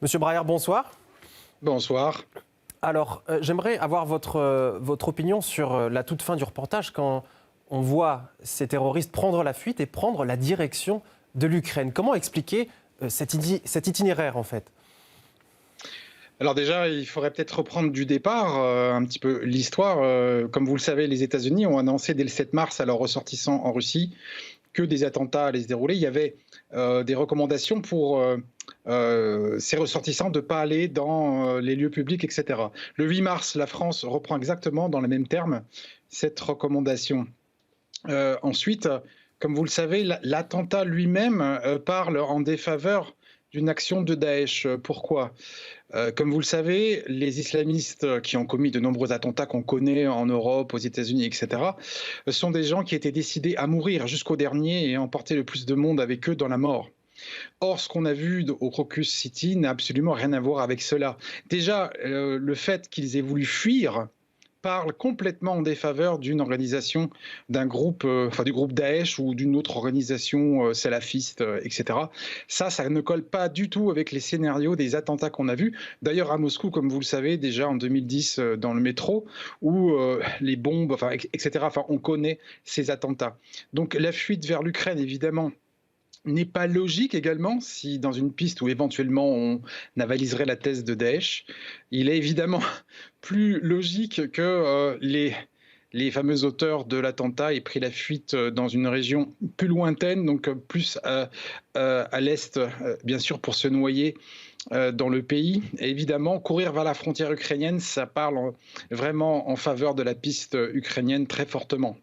Monsieur Braillard, bonsoir. Bonsoir. Alors, j'aimerais avoir votre opinion sur la toute fin du reportage quand on voit ces terroristes prendre la fuite et prendre la direction de l'Ukraine. Comment expliquer cet itinéraire, en fait? Alors déjà, il faudrait peut-être reprendre du départ un petit peu l'histoire. Comme vous le savez, les États-Unis ont annoncé dès le 7 mars à leurs ressortissants en Russie que des attentats allaient se dérouler. Il y avait des recommandations pour ces ressortissants de ne pas aller dans les lieux publics, etc. Le 8 mars, la France reprend exactement dans les mêmes termes cette recommandation. Ensuite, comme vous le savez, l'attentat lui-même parle en défaveur d'une action de Daesh. Pourquoi ? Comme vous le savez, les islamistes qui ont commis de nombreux attentats qu'on connaît en Europe, aux États-Unis, etc., sont des gens qui étaient décidés à mourir jusqu'au dernier et à emporter le plus de monde avec eux dans la mort. Or, ce qu'on a vu au Crocus City n'a absolument rien à voir avec cela. Déjà, le fait qu'ils aient voulu fuir parle complètement en défaveur d'une organisation, d'un groupe, du groupe Daesh ou d'une autre organisation salafiste, etc. Ça ne colle pas du tout avec les scénarios des attentats qu'on a vus. D'ailleurs, à Moscou, comme vous le savez, déjà en 2010, dans le métro, où les bombes, etc. On connaît ces attentats. Donc la fuite vers l'Ukraine, évidemment, n'est pas logique également si dans une piste où éventuellement on avaliserait la thèse de Daesh. Il est évidemment plus logique que les fameux auteurs de l'attentat aient pris la fuite dans une région plus lointaine, donc plus à l'est, bien sûr, pour se noyer dans le pays. Et évidemment, courir vers la frontière ukrainienne, ça parle vraiment en faveur de la piste ukrainienne très fortement.